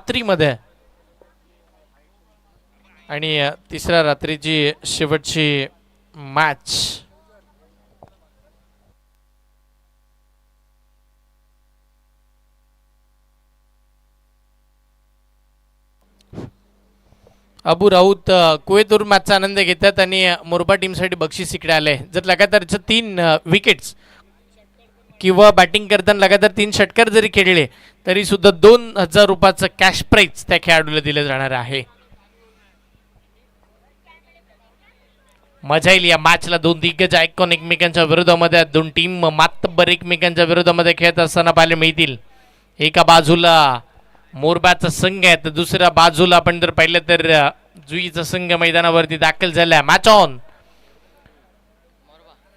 रात्रीमध्ये आणि तिसऱ्या रात्रीची शेवटची मॅच. अबू राऊत कुवेतवरून मॅचचा आनंद घेतात आणि मोरबा टीमसाठी बक्षीस इकडे आले. जर लगातारचं 3 विकेट्स किंवा बॅटिंग करताना लगातार 3 षटकार जरी खेळले तरी सुद्धा 2000 रुपयाचं कॅश प्राइज त्या खेळाडूला दिलं जाणार आहे. मजा येईल या मॅचला. 2 दिग्गज आयकॉन एकमेकांच्या विरोधामध्ये, 2 टीम मातब्बर एकमेकांच्या विरोधामध्ये खेळत असताना पाहायला मिळतील. एका बाजूला मोरबाचा संघ आहे तर दुसऱ्या बाजूला आपण जर पाहिलं तर जुईचा संघ मैदानावरती दाखल झाला. Match on.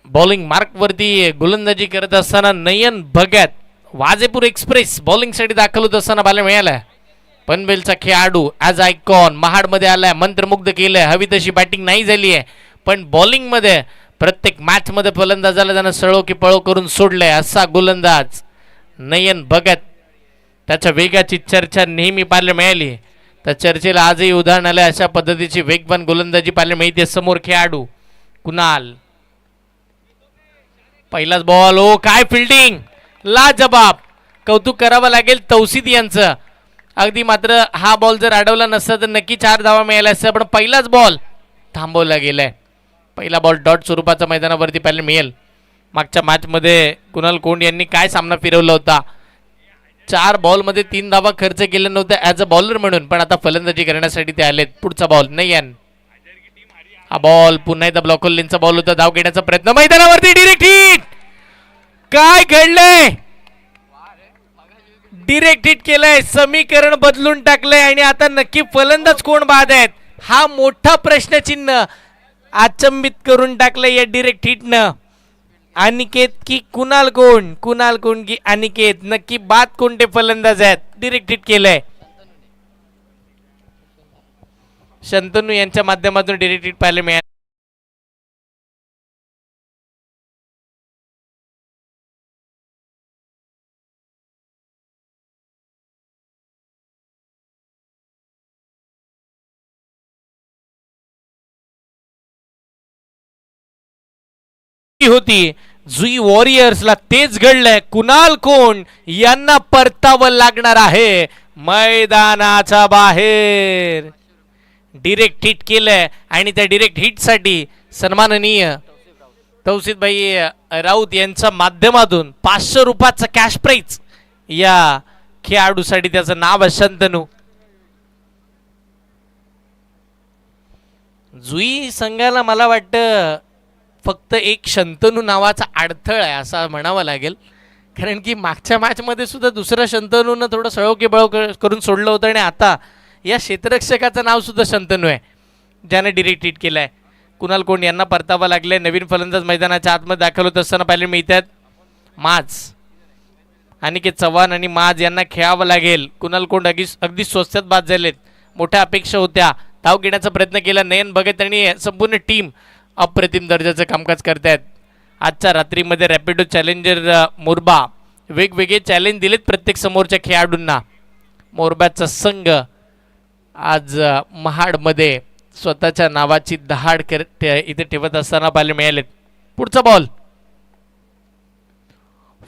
बॉलिंग मार्क वरती गोलंदाजी करत असताना नयन भगत वाजेपूर एक्सप्रेस बॉलिंग साठी दाखल होत असताना पाहायला मिळालाय. पनवेलचा खेळाडू ॲज आयकॉन महाडमध्ये आलाय, मंत्रमुग्ध केलंय. हवी तशी बॅटिंग नाही झाली आहे पण बॉलिंग मध्ये प्रत्येक मॅच मध्ये फलंदाजाला त्यानं सळो की पळो करून सोडलंय असा गोलंदाज नयन भगत. त्याच्या वेगाची चर्चा नेहमी पाहायला मिळाली. त्या चर्चेला आजही उदाहरण आलं. अशा पद्धतीची वेगवान गोलंदाजी पाहायला मिळते. समोर खेळाडू कुणाल. पहिलाच बॉल. ओ काय फिल्डिंग, लाजबाब. कौतुक करावं लागेल तौसिद यांचं. अगदी मात्र हा बॉल जर अडवला नसता तर नक्की 4 धावा मिळाल्या असत्या पण पहिलाच बॉल थांबवला गेलाय. पहिला बॉल डॉट स्वरूपाचा मैदानावरती पाहायला मिळेल. मागच्या मॅचमध्ये कुणाल कोंड यांनी काय सामना फिरवला होता. 4 बॉलमध्ये 3 धावा खर्च केल्या नव्हत्या ॲज अ बॉलर म्हणून, पण आता फलंदाजी करण्यासाठी ते आलेत. पुढचा बॉल नयन. हा बॉल पुन्हा एकदा ब्लॉक लेनचा बॉल होता. धाव घेण्याचा प्रयत्न मैदानावरती डिरेक्ट हिट. काय घडलंय, डिरेक्ट हिट केलंय. समीकरण बदलून टाकलंय आणि आता नक्की फलंदाज कोण बाद आहेत हा मोठा प्रश्नचिन्ह अचंबित करून टाकलंय या डिरेक्ट हिटनं. अनिकेत की कुणाल कोंड, कुणाल कोंड की अनिकेत, नक्की बाद कोणते फलंदाज आहेत. डिरेक्ट हिट केलंय. शंतनू यांच्या माध्यमातून डिरेक्ट हिट पाहायला मिळालं. होती जुई वॉरियर्सला तेच घडलंय. कुणाल कोंड यांना परतावं लागणार आहे मैदानाच्या बाहेर. डिरेक्ट हिट केलंय आणि त्या डिरेक्ट हिट साठी सन्माननीय तौसिफ भाई राऊत यांच्या माध्यमातून 500 रुपयाचा कॅश प्राइज या खेळाडूसाठी. त्याचं नाव आहे शंतनू. जुई संघाला मला वाटतं फक्त एक शंतनू नावाचा अडथळा आहे असं म्हणावं लागेल. कारण की मागच्या मॅचमध्ये सुद्धा दुसऱ्या शंतनूनं थोडं सळो की बळो करून सोडलं होतं आणि आता या क्षेत्ररक्षकाचं नाव सुद्धा शंतनू आहे ज्याने डिरेक्ट हिट केलं आहे. कुणाल कोंड यांना परतावा लागलाय. नवीन फलंदाज मैदानाच्या आतमध्ये दाखल होत असताना पाहायला मिळतात. माज अनिकेत चव्हाण आणि माज यांना खेळावं लागेल. कुणाल कोंड अगदी स्वस्तात बाद झालेत. मोठ्या अपेक्षा होत्या. धाव घेण्याचा प्रयत्न केला नयन भगत आणि संपूर्ण टीम अप्रतिम दर्जाचं कामकाज करतायत. आजच्या रात्रीमध्ये रॅपिडो चॅलेंजर मोरबा वेगवेगळे चॅलेंज दिलेत प्रत्येक समोरच्या खेळाडूंना. मोरबाचा संघ आज महाडमध्ये स्वतःच्या नावाची दहाड इथे ठेवत असताना पाहायला मिळालेत. पुढचा बॉल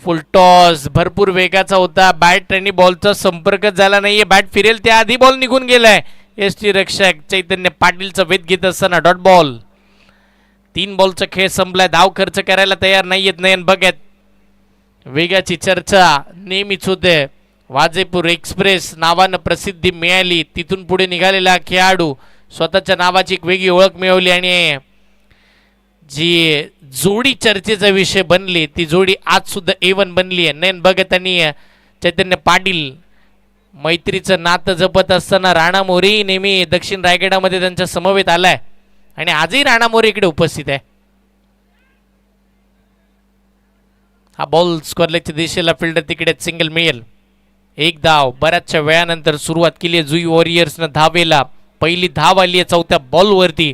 फुल टॉस भरपूर वेगाचा होता. बॅट आणि बॉलचा संपर्क झाला नाहीये. बॅट फिरेल त्याआधी बॉल निघून गेलाय. एसटी रक्षक चैतन्य पाटीलचा वेध घेत असताना डॉट बॉल. 3 बॉलचा खेळ संपलाय. धाव खर्च करायला तयार नाहीयेत नयन भगत. वेगाची चर्चा नेहमीच होते. वाजेपूर एक्सप्रेस नावानं प्रसिद्धी मिळाली. तिथून पुढे निघालेला खेळाडू स्वतःच्या नावाची एक वेगळी ओळख मिळवली आणि जी जोडी चर्चेचा विषय बनली ती जोडी आज सुद्धा A1 बनली आहे. नयन भगत आणि चैतन्य पाटील मैत्रीचं नातं जपत असताना राणा मोरे नेहमी दक्षिण रायगडामध्ये त्यांच्या समवेत आलाय आणि आजही राणा मोरे इकडे उपस्थित आहे. हा बॉल स्क्वेअरलेगच्या दिशेला फिल्डर तिकडे सिंगल मिळेल. 1 धाव बऱ्याचशा वेळानंतर सुरुवात केली आहे जुई वॉरियर्सनं धावेला. पहिली धाव आली आहे 4थ्या बॉलवरती.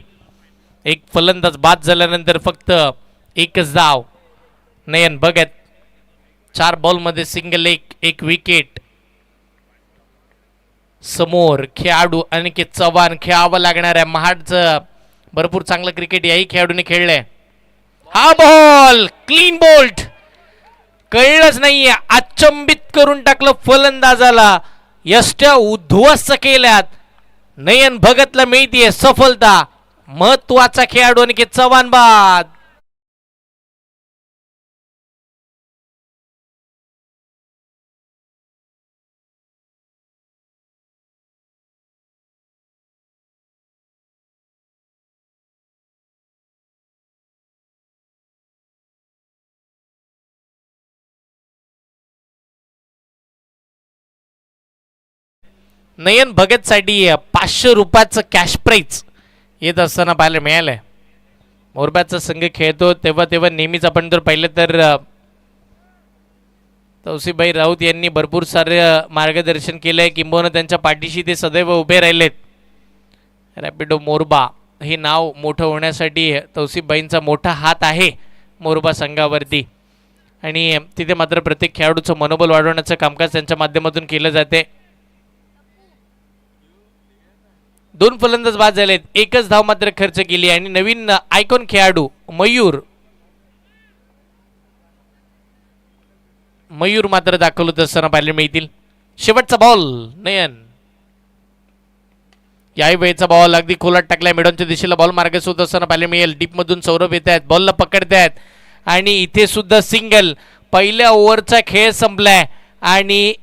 एक फलंदाज बाद झाल्यानंतर फक्त 1च धाव. नयन भगत 4 बॉलमध्ये सिंगल एक विकेट. समोर खेळाडू अनिकेत चव्हाण, खेळावं लागणार आहे. महाडचं भरपूर चांगलं क्रिकेट याही खेळाडूने खेळलंय. हा बॉल क्लीन बोल्ट, कळलंच नाहीये, अचंबित करून टाकलं फलंदाजाला. यष्ट्या उद्ध्वस्त केल्यात. नयन भगतला मिळतीये सफलता. महत्वाचा खेळाडू अनिकेत चव्हाण बाद. नयन भगत साठी 500 रुपयाचं कॅश प्राईज येत असताना पाहायला मिळालंय. मोरब्याचा संघ खेळतो तेव्हा तेव्हा नेहमीच आपण जर पाहिलं तर तौसिफभाई राऊत यांनी भरपूर सारे मार्गदर्शन केलंय, किंबहुना त्यांच्या पाठीशी ते सदैव उभे राहिलेत. रॅपिडो मोरबा हे नाव मोठं होण्यासाठी तौसिफभाईंचा मोठा हात आहे मोरबा संघावरती, आणि तिथे मात्र प्रत्येक खेळाडूचं मनोबल वाढवण्याचं कामकाज त्यांच्या माध्यमातून केलं जाते. 2 फलंदाज बाद झालेत, एकच धाव मात्र खर्च केली, आणि नवीन आयकॉन खेळाडू मयूर मात्र दाखवलं होत असताना पाहायला मिळतील. शेवटचा बॉल नयन, याही वेळेचा बॉल अगदी खोलात टाकलाय. मिडॉनच्या दिशेला बॉल मार्गस होत असताना पाहायला मिळेल. डीप मधून सौरभ येत आहेत, बॉलला पकडतायत, आणि इथे सुद्धा सिंगल. पहिल्या ओव्हरचा खेळ संपलाय आणि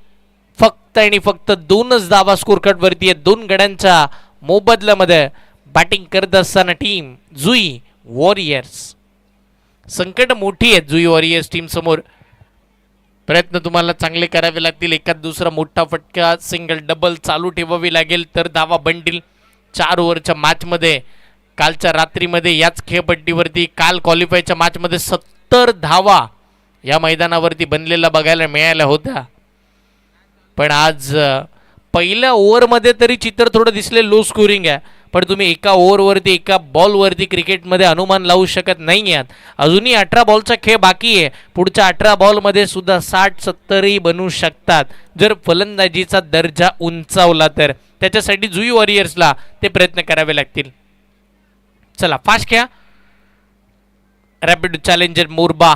फक्त 2च धावा स्कोर कार्ड वरती आहेत. 2 गड्यांच्या मोबदल्यामध्ये बॅटिंग करत असताना टीम जुई वॉरियर्स. संकट मोठी आहेत जुई वॉरियर्स टीम समोर. प्रयत्न तुम्हाला चांगले करावे लागतील. एखाद दुसरा मोठा फटका, सिंगल डबल चालू ठेवावी लागेल तर धावा बनतील. 4 ओव्हरच्या मॅचमध्ये, कालच्या रात्रीमध्ये याच खेळपट्टीवरती काल क्वालिफायच्या मॅचमध्ये 70 धावा या मैदानावरती बनलेला बघायला मिळाल्या होत्या. पण आज पहिल्या ओव्हरमध्ये तरी चित्र थोडं दिसले लो स्कोरिंग आहे, पण तुम्ही एका ओव्हरवरती, एका बॉलवरती क्रिकेटमध्ये अनुमान लावू शकत नाही आहात. अजूनही 18 बॉलचा खेळ बाकी आहे. पुढच्या 18 बॉलमध्ये सुद्धा 60-70ही बनू शकतात जर फलंदाजीचा दर्जा उंचावला तर. त्याच्यासाठी जुई वॉरियर्सला ते प्रयत्न करावे लागतील. चला फास्ट खेळा. रॅपिड चॅलेंजर मोरबा,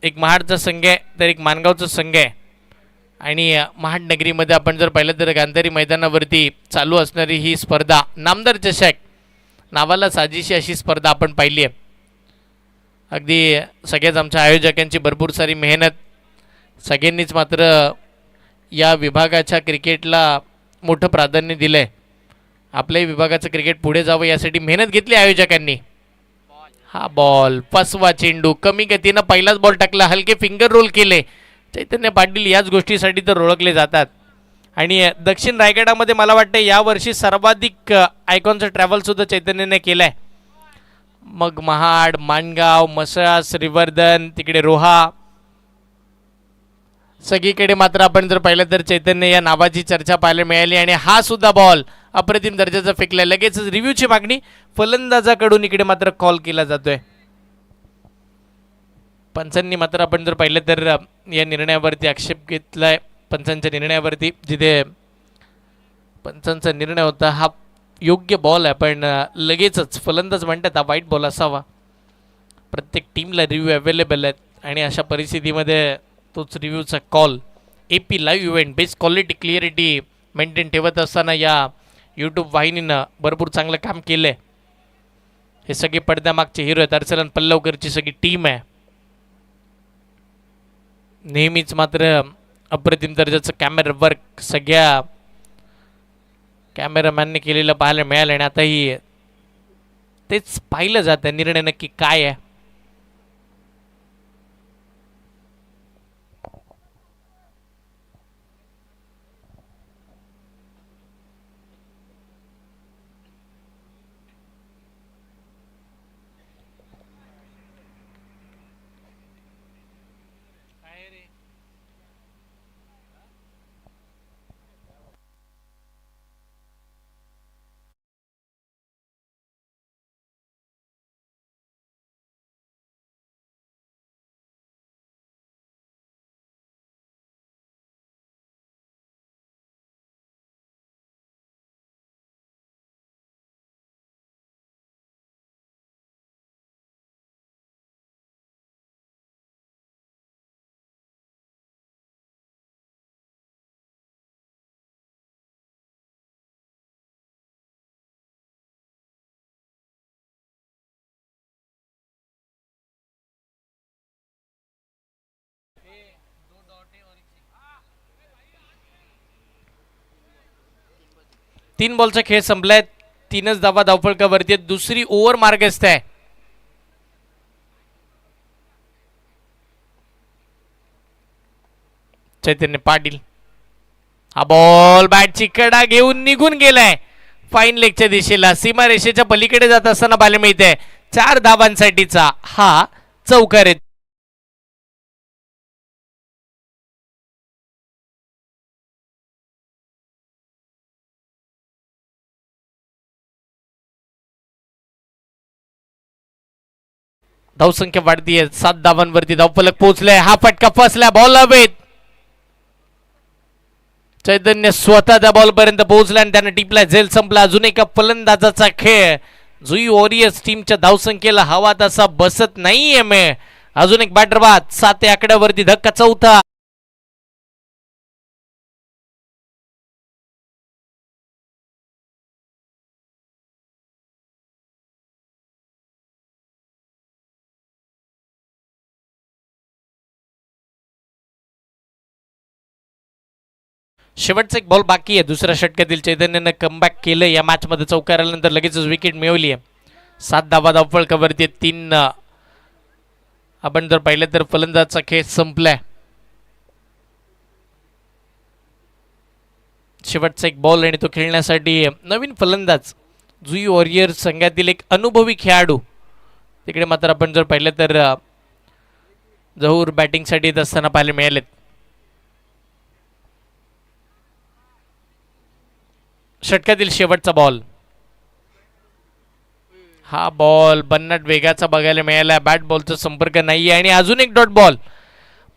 एक महाडचा संघ आहे तर एक मानगावचा संघ आहे, आणि महाड नगरीमध्ये आपण जर पाहिलं तर गांधारी मैदानावरती चालू असणारी ही स्पर्धा नामदार चषक नावाला साजेशी अशी स्पर्धा आपण पाहिली आहे. अगदी सगळ्याच आमच्या आयोजकांची भरपूर सारी मेहनत, सगळ्यांनीच मात्र या विभागाच्या क्रिकेटला मोठं प्राधान्य दिलं आहे. आपल्याही विभागाचं क्रिकेट पुढे जावं यासाठी मेहनत घेतली आयोजकांनी. हा बॉल फसवा चेंडू, कमी गतीनं पहिलाच बॉल टाकला, हलके फिंगर रोल केले. चैतन्य पाटील याच गोष्टीसाठी तर ओळखले जातात. आणि दक्षिण रायगडामध्ये मला वाटतं यावर्षी सर्वाधिक आयकॉनचं ट्रॅव्हलसुद्धा चैतन्याने केलं आहे. मग महाड, माणगाव, मसळा, श्रीवर्धन, तिकडे रोहा, सगळीकडे मात्र आपण जर पाहिलं तर चैतन्य या नावाची चर्चा पाहायला मिळाली. आणि हा सुद्धा बॉल अप्रतिम दर्जाचा फेकलाय. लगेच रिव्ह्यूची मागणी फलंदाजाकडून इकडे मात्र कॉल केला जातोय. पंचांनी मात्र आपण जर पाहिलं तर या निर्णयावरती आक्षेप घेतलाय. पंचांच्या निर्णयावरती, जिथे पंचांचा निर्णय होता हा योग्य बॉल आहे, पण लगेचच फलंदाज म्हणतात हा वाईट बॉल असावा. प्रत्येक टीमला रिव्ह्यू अवेलेबल आहेत, आणि अशा परिस्थितीमध्ये तोच रिव्ह्यूचा call. AP live event best quality clarity maintain ठेवत असताना या यूट्यूब वाहिनीनं भरपूर चांगलं काम केलं आहे. हे सगळे पडद्यामागचे हिरो आहेत. अर्चलन पल्लवकरची सगळी टीम आहे. नेहमीच मात्र अप्रतिम दर्जाचं कॅमेरा वर्क सगळ्या कॅमेरामॅनने केलेलं पाहायला मिळालं, आणि आताही तेच पाहिलं जातं निर्णय नक्की काय आहे. 3 बॉलचा खेळ संपलाय. 3च धावा धावफलकावरती आहेत. दुसरी ओव्हर मार्गस्थ आहे. चैतन्य पाटील हा बॉल बॅटची कडा घेऊन निघून गेलाय फाईन लेगच्या दिशेला. सीमारेषेच्या पलीकडे जात असताना पाहायला मिळते 4 धावांसाठीचा हा चौकार आहे. धावसंख्या वाढतीये. 7 धावांवरती धावफलक पोहोचलाय. हा फटका फसला. बॉल हवेत. चैतन्य स्वतः त्या बॉल पर्यंत पोहोचला आणि त्याने टिपला. झेल संपला. अजून एका फलंदाजाचा खेळ. जुई वॉरियर्स टीमच्या धावसंख्येला हवा तसा बसत नाहीये. अजून एक बॅटर बाद. 7 आकड्यावरती धक्का चौथा. शेवटचा एक बॉल बाकी आहे. दुसऱ्या षटकातील चैतन्यानं कमबॅक केलं. या मॅच मध्ये चौकार आल्यानंतर लगेचच विकेट मिळवली आहे. 7 धावा धावफलकावरती 3. आपण जर पाहिलं तर फलंदाजचा खेळ संपलाय. शेवटचा एक बॉल आणि तो खेळण्यासाठी नवीन फलंदाज जुई वॉरियर्स संघातील एक अनुभवी खेळाडू. तिकडे मात्र आपण जर पाहिलं तर जहूर बॅटिंगसाठी येत असताना पाहायला मिळालेत. षटकातील शेवटचा बॉल. हा बॉल बन्नाट वेगाचा बघायला मिळाला. बॅट बॉलचा संपर्क नाहीये आणि अजून एक डॉट बॉल.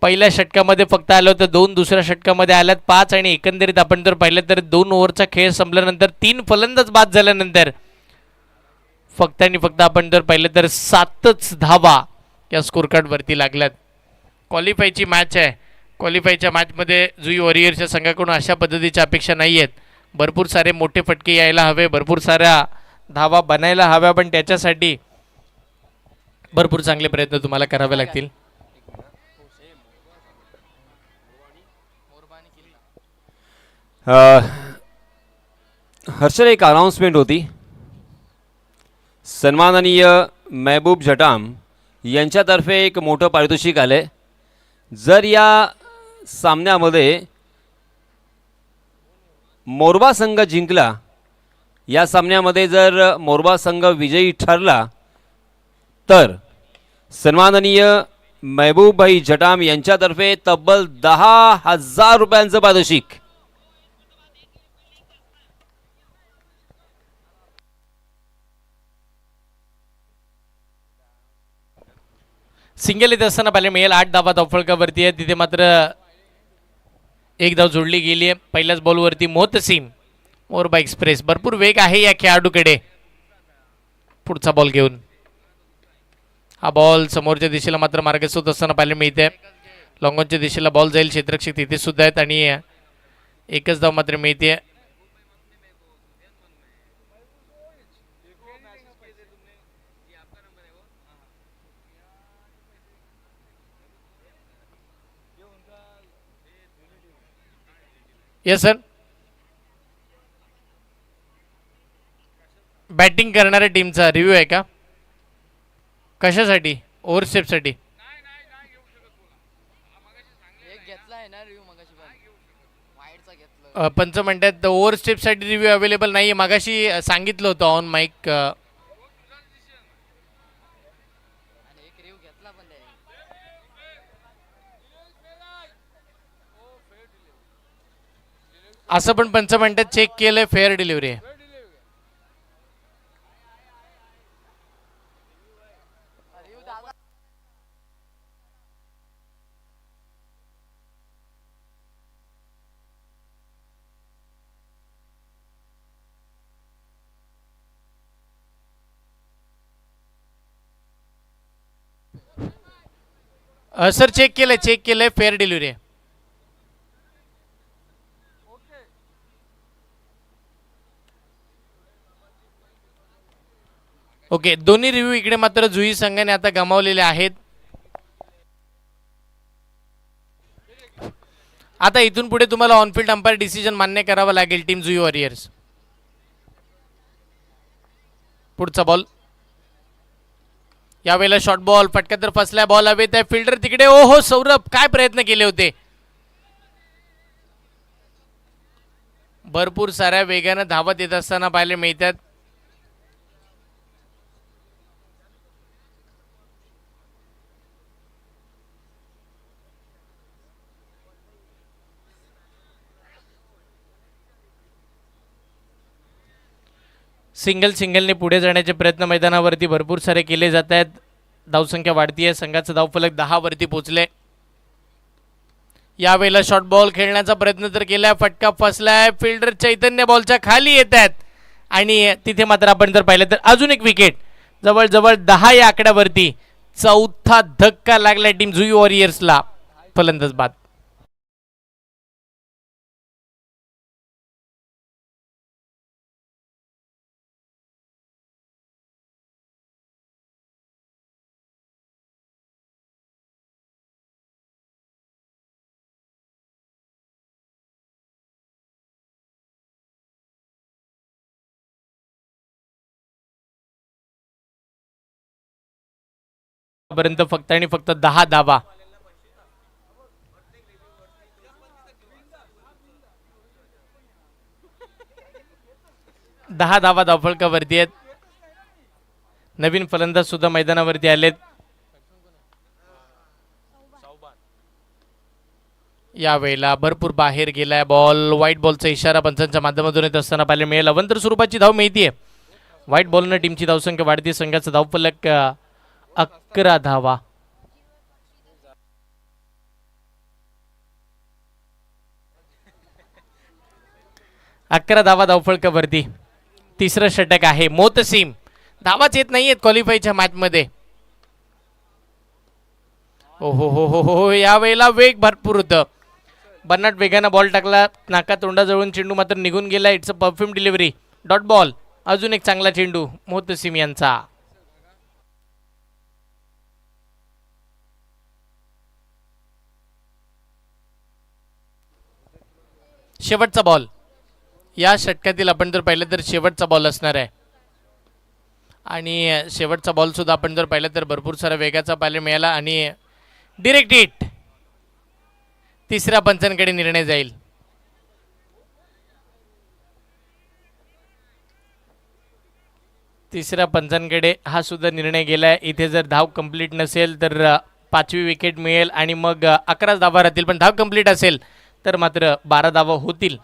पहिल्या षटकामध्ये फक्त आलं होतं 2. दुसऱ्या षटकामध्ये आल्यात 5 आणि एकंदरीत आपण जर पाहिलं तर 2 ओव्हरचा खेळ संपल्यानंतर 3 फलंदाज बाद झाल्यानंतर फक्त आणि फक्त आपण जर पाहिलं तर 7च धावा या स्कोर कार्ड वरती लागल्यात. क्वालिफायची मॅच आहे. क्वालिफायच्या मॅचमध्ये जुई वॉरियर्सच्या संघाकडून अशा पद्धतीच्या अपेक्षा नाही आहेत. भरपूर सारे मोठे फटके यायला हवे. भरपूर साऱ्या धावा बनायला हव्या. पण त्याच्यासाठी भरपूर चांगले प्रयत्न तुम्हाला करावे लागतील. हर्षल एक अनाउन्समेंट होती. सन्माननीय महबूब जटाम यांच्यातर्फे एक मोठं पारितोषिक आले. जर या सामन्यामध्ये मोरबा संघ जिंकला, या सामन्यामध्ये जर मोरबा संघ विजयी ठरला तर सन्माननीय महबूब भाई जटाम यांच्यातर्फे तब्बल 10,000 रुपयांचं पारितोषिक. सिंगल येत असताना पाहायला मिळेल. 8 धावा धावफलकावरती आहे. तिथे मात्र एक धाव जोडली गेली आहे. पहिल्याच बॉलवरती मोहतसीम मोरबा एक्सप्रेस. भरपूर वेग आहे या खेळाडूकडे. पुढचा बॉल घेऊन हा बॉल समोरच्या दिशेला मात्र मार्गस्थ होत असताना पाहायला मिळते. लॉंगॉनच्या दिशेला बॉल जाईल. क्षेत्ररक्षक तिथे सुद्धा आहेत आणि एकच धाव मात्र मिळते. Yes sir. बॅटिंग करणाऱ्या टीमचा रिव्ह्यू आहे का? कशासाठी? ओव्हरस्टेपसाठी? पंच म्हणतात ओव्हरस्टेपसाठी रिव्ह्यू अवेलेबल नाही आहे. मागाशी सांगितलं होतं ऑन माईक. असं पण पंच म्हणतात चेक केलंय. फेअर डिलिव्हरी आहे. सर चेक केलंय फेअर डिलिव्हरी आहे. ओके. दोन्ही रिव्ह्यू इकडे मात्र जुई संघाने आता गमावलेले आहेत. आता इथून पुढे तुम्हाला ऑनफिल्ड अंपायर डिसिजन मान्य करावा लागेल टीम जुई वॉरियर्स. पुढचा बॉल, यावेळेला शॉर्ट बॉल, फटका तर फसलाय, बॉल हवेत आहे, फिल्डर तिकडे. ओ हो सौरभ, काय प्रयत्न केले होते. भरपूर साऱ्या वेगानं धावत येत असताना पाहायला मिळतात. सिंगलने पुढे जाण्याचे प्रयत्न मैदानावरती भरपूर सारे केले जात आहेत. धावसंख्या वाढतीये, संघाचा धावफलक 10 वरती पोहोचले. यावेळेला शॉर्ट बॉल खेळण्याचा प्रयत्न तर केलाय, फटका फसलाय, फिल्डर चैतन्य बॉलच्या खाली येत आहेत आणि तिथे मात्र आपण जर पाहिलं तर अजून एक विकेट. जवळजवळ 10 या आकड्यावरती चौथा धक्का लागला टीम जुई वॉरियर्सला. फलंदाज बाद. पर्यंत फक्त आणि फक्त 10 धावा. धावफलकावरती आहेत. नवीन फलंदाज सुद्धा मैदानावरती आलेत. यावेळेला भरपूर बाहेर गेलाय बॉल. व्हाईट बॉलचा इशारा पंचांच्या माध्यमातून येत असताना पाहायला मिळेल. अवंतर स्वरूपाची धाव मिळतीये. व्हाईट बॉलनं टीमची धावसंख्या वाढती. संघाचा धावफलक 11 धावा. धावफलकावरती तिसरं षटक आहे. मोतसीम धावाच येत नाहीयेत क्वालिफायच्या मॅच मध्ये. हो हो हो हो हो, यावेळेला वेग भरपूर होतं. बर्नाट वेगानं बॉल टाकला, नाका तोंडाजवळून चेंडू मात्र निघून गेला. It's a perfume delivery, dot ball. अजून एक चांगला चेंडू मोतसीम यांचा. शेवटचा बॉल या षटकातील आपण जर पाहिलं तर शेवटचा बॉल असणार आहे आणि शेवटचा बॉल सुद्धा आपण जर पाहिलं तर भरपूर सारा वेगाचा पाहायला मिळाला आणि डिरेक्ट हिट. तिसऱ्या पंचांकडे निर्णय जाईल. तिसऱ्या पंचांकडे हा सुद्धा निर्णय गेलाय. इथे जर धाव कंप्लीट नसेल तर 5वी विकेट मिळेल आणि मग 11 धावा राहतील. पण धाव कंप्लीट असेल तर मात्र 12 धावा होतील.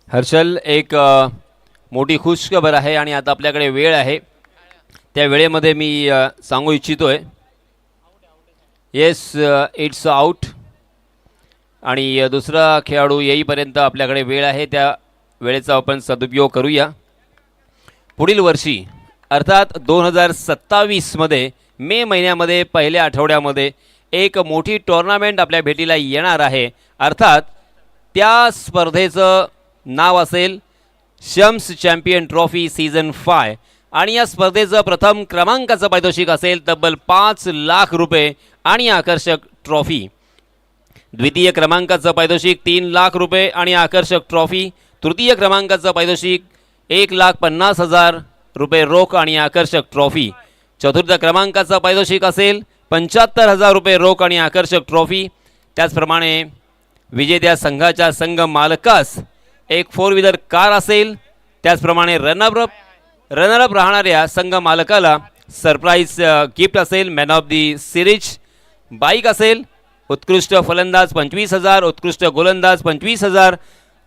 हर्षल, एक मोठी खुशखबर आहे आणि आता आपल्याकडे वेळ आहे. त्या वेळेमध्ये मी सांगू इच्छितोय, येस इट्स आउट आणि दुसरा खेळाडू येईपर्यंत आपल्याकडे वेळ आहे. त्या वेळेचा आपण सदुपयोग करूया. पुढील वर्षी अर्थात 2027मध्ये मे महिन्यामध्ये पहिल्या आठवड्यामध्ये एक मोठी टुर्नामेंट आपल्या भेटीला येणार आहे. अर्थात त्या स्पर्धेचं नाव असेल शम्स चॅम्पियन ट्रॉफी सीझन 5 आणि या स्पर्धेचं प्रथम क्रमांकाचं पारितोषिक असेल तब्बल 5 लाख रुपये आणि आकर्षक ट्रॉफी. द्वितीय क्रमांकाचं पारितोषिक 3 लाख रुपये आणि आकर्षक ट्रॉफी. तृतीय क्रमांकाचं पारितोषिक 1,50,000 रुपये रोख आणि आकर्षक ट्रॉफी. चतुर्थ क्रमांकाचं पारितोषिक असेल 75,000 रुपये रोख आणि आकर्षक ट्रॉफी. त्याचप्रमाणे विजेत्या संघाच्या संघ मालकास एक 4 व्हीलर कार असेल. त्याचप्रमाणे रनरअप राहणाऱ्या संघ मालकाला सरप्राईज गिफ्ट असेल. Man of the series bike असेल. उत्कृष्ट फलंदाज 25,000, उत्कृष्ट गोलंदाज 25,000,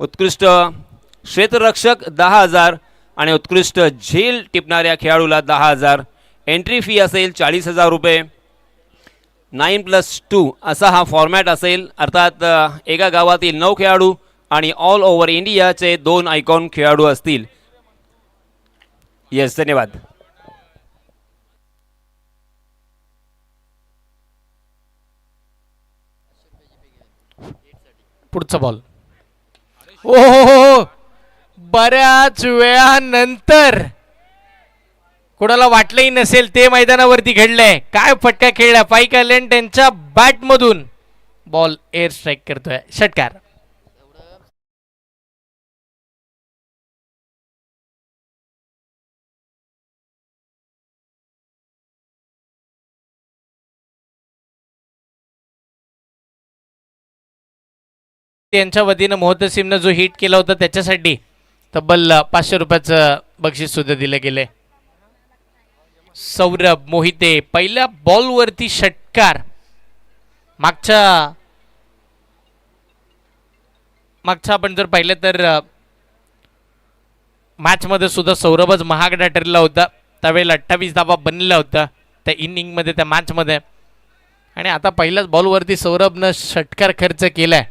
उत्कृष्ट क्षेत्ररक्षक 10,000 आणि उत्कृष्ट झेल टिपणाऱ्या खेळाडूला 10,000. एंट्री फी असेल 40,000 रुपये. 9+2 असा हा फॉर्मॅट असेल. अर्थात एका गावातील 9 खेळाडू आणि ऑल ओव्हर इंडियाचे 2 आयकॉन खेळाडू असतील. येस, धन्यवाद. पुढचा बॉल. ओ हो हो, बऱ्याच वेळानंतर कोणाला वाटलंही नसेल ते मैदानावरती घडलंय. काय फटका खेळला फाईक आयलंड त्यांच्या बॅट मधून. बॉल एअर स्ट्राईक करतोय, षटकार. त्यांच्या वतीनं मोहतसिमनं जो हिट केला होता त्याच्यासाठी तब्बल 500 रुपयाचं बक्षीस सुद्धा दिले गेले. सौरभ मोहिते पहिल्या बॉलवरती षटकार. मागच्या आपण जर पाहिलं तर मॅच मध्ये सुद्धा सौरभच महागडा ठरला होता. त्यावेळेला 28 धावा बनलेला होता त्या इनिंग मध्ये, त्या मॅच मध्ये. आणि आता पहिल्याच बॉलवरती सौरभनं षटकार खर्च केलाय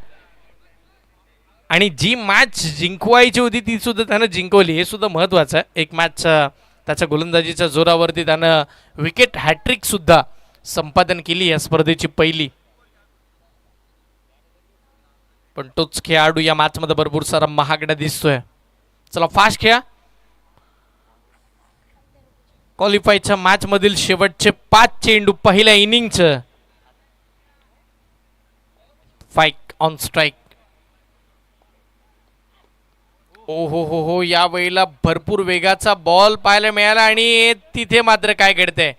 आणि जी मॅच जिंकवायची होती ती सुद्धा त्यानं जिंकवली. हे सुद्धा महत्वाचं आहे. एक मॅच त्याच्या गोलंदाजीच्या जोरावरती त्यानं विकेट हॅट्रिक सुद्धा संपादन केली या स्पर्धेची पहिली. पण तोच खेळाडू या मॅच मध्ये भरपूर सारा महागडा दिसतोय. चला फास्ट खेळा. क्वालिफायच्या मॅच मधील शेवटचे 5 चेंडू पहिल्या इनिंगचं. फाईक ऑन स्ट्राईक. ओ हो या वेळेला भरपूर वेगाचा बॉल पाहायला मिळाला आणि तिथे मात्र काय घडतंय,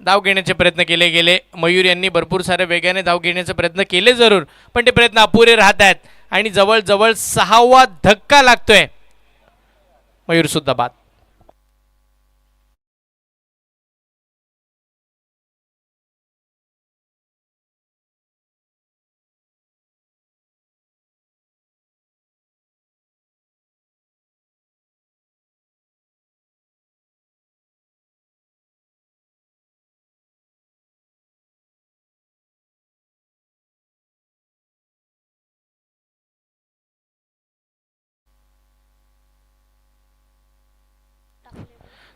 धाव घेण्याचे प्रयत्न केले गेले. मयूर यांनी भरपूर साऱ्या वेगाने धाव घेण्याचे प्रयत्न केले जरूर, पण ते प्रयत्न अपुरे राहत आहेत आणि जवळजवळ 6वा धक्का लागतोय. मयूर सुद्धा बाद.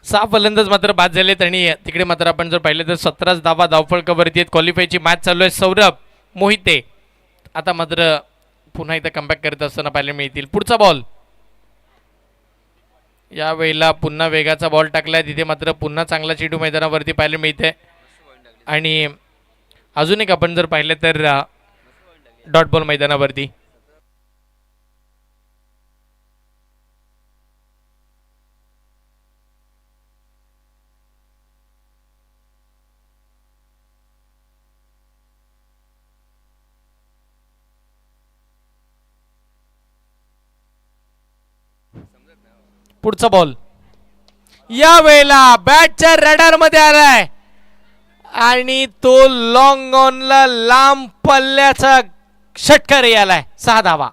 सहा फलंदाज मात्र बाद झालेत आणि तिकडे मात्र आपण जर पाहिलं तर 17 धावा धावफलकावरती आहेत. क्वालिफायची मॅच चालू आहे. सौरभ मोहिते आता मात्र पुन्हा एकदा कमबॅक करत असताना पाहायला मिळतील. पुढचा बॉल. यावेळेला पुन्हा वेगाचा बॉल टाकलाय. तिथे मात्र पुन्हा चांगला चेंडू मैदानावरती पाहायला मिळते आणि अजून एक आपण जर पाहिलं तर डॉट बॉल मैदानावरती. पुढचा बॉल या वेळेला बॅटच्या रडार मध्ये आलाय आणि तो लॉंग ऑनला लांब पल्ल्याचा षटकार आलाय. 6 धावा.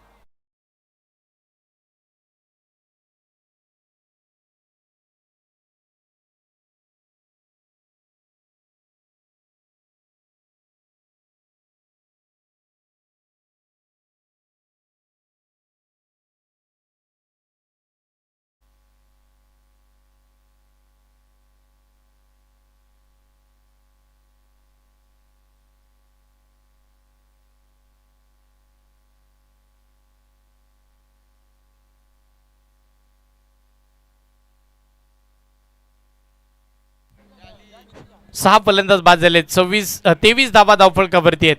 सहा फलंदाज बाद झालेत. 23 धावा धावफलकावरती आहेत.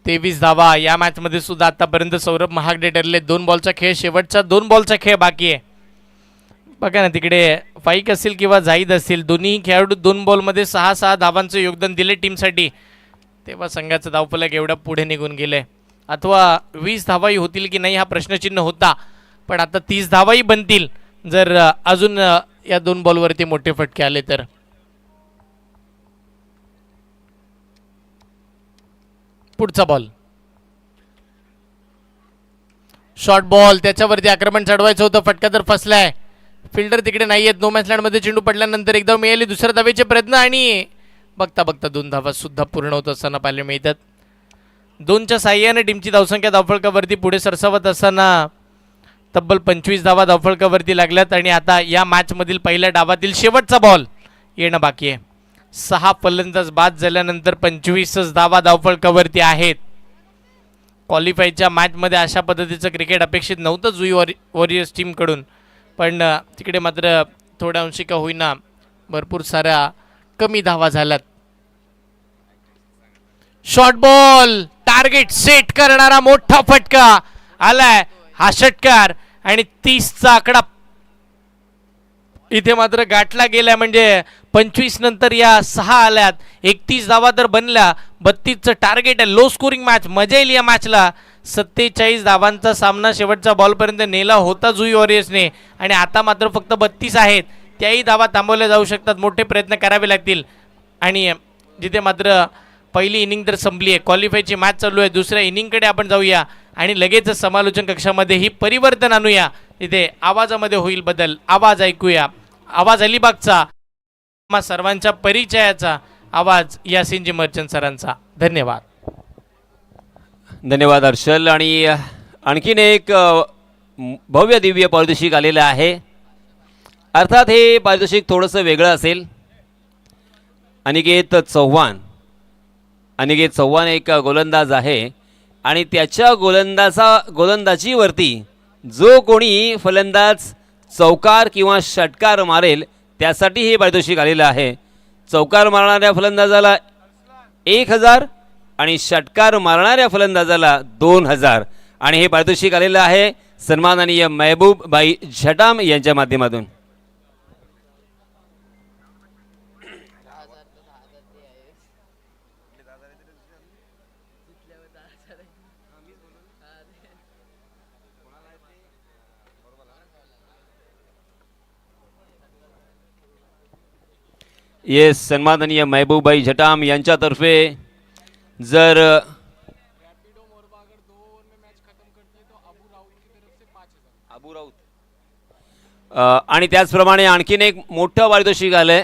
23 धावा. या मॅच मध्ये सुद्धा आतापर्यंत सौरभ महागडे ठरले. 2 बॉलचा खेळ, शेवटचा 2 बॉलचा खेळ बाकी आहे. बघा ना तिकडे फाईक असेल किंवा जाईद असतील, दोन्ही खेळाडू 2 बॉलमध्ये 6 धावांचं योगदान दिले टीमसाठी. तेव्हा संघाचं धावफलक एवढं पुढे निघून गेले. अथवा 20 धावाही होतील की नाही हा प्रश्नचिन्ह होता, पण आता 30 धावाही बनतील जर अजून या 2 बॉलवरती मोठे फटके आले तर. पुढचा बॉल. Short ball. त्याच्यावरती आक्रमण चढवायचं होतं, फटका तर फसलाय. फिल्डर तिकडे नाही आहेत. नो मॅच लँड मध्ये चेंडू पडल्यानंतर एकदा मिळाली दुसऱ्या धावेचे प्रयत्न आणि बघता बघता 2 धावा सुद्धा पूर्ण होत असताना पाहायला मिळतात. 2च्या साह्याने टीमची धावसंख्या धावफलकावरती पुढे सरसावत असताना तब्बल 25 धावा धावफलकावरती लागल्यात आणि आता या मॅच मधील पहिल्या डावातील शेवटचा बॉल येणं बाकी आहे. 6 फलंदाज बाद झाल्यानंतर 25 धावा धावफलकावरती आहेत. क्वालिफायच्या मॅचमध्ये अशा पद्धतीचं क्रिकेट अपेक्षित नव्हतं जुई वॉरियर्स टीमकडून, पण तिकडे मात्र थोड्या अंशी का होईना भरपूर साऱ्या कमी धावा झाल्यात. शॉर्ट बॉल टार्गेट सेट करणारा मोठा फटका आलाय हा षटकार आणि 30चा आकडा इथे मात्र गाठला गेलाय. म्हणजे 25 नंतर या 6 आल्यात, 31 धावा तर बनल्या, 32चं टार्गेट आहे. लो स्कोरिंग मॅच, मजा येईल या मॅचला. 47 धावांचा सामना शेवटच्या बॉलपर्यंत नेला होता जुई वॉरियर्सने आणि आता मात्र फक्त 32 आहेत. त्याही धावा थांबवल्या जाऊ शकतात, मोठे प्रयत्न करावे लागतील. आणि जिथे मात्र पहिली इनिंग तर संपली आहे, क्वालिफायची मॅच चालू आहे. दुसऱ्या इनिंगकडे आपण जाऊया आणि लगेच समालोचन कक्षामध्ये ही परिवर्तन आणूया. तिथे आवाजामध्ये होईल बदल. आवाज ऐकूया, आवाज अलिबागचा, सर्वांच्या परिचयाचा आवाज यासिनजी मर्चंट सरांचा. धन्यवाद. धन्यवाद हर्षल. आणि आणखीन एक भव्य दिव्य पारितोषिक आलेलं आहे. अर्थात हे पारितोषिक थोडंसं वेगळं असेल. अनिकेत चव्हाण एक गोलंदाज आहे आणि त्याच्या गोलंदाजीवरती जो कोणी फलंदाज चौकार किंवा षटकार मारेल त्यासाठी हे पारितोषिक आलेलं आहे. चौकार मारणाऱ्या फलंदाजाला 1000 आणि षटकार मारणाऱ्या फलंदाजाला 2000 आणि हे पारितोषिक आलेलं आहे सन्माननीय महबूब भाई झटाम यांच्या माध्यमातून. येस, सन्माननीय महबूबाई झटाम यांच्यातर्फे जर आणि त्याचप्रमाणे आणखीन एक मोठं पारितोषिक आलंय.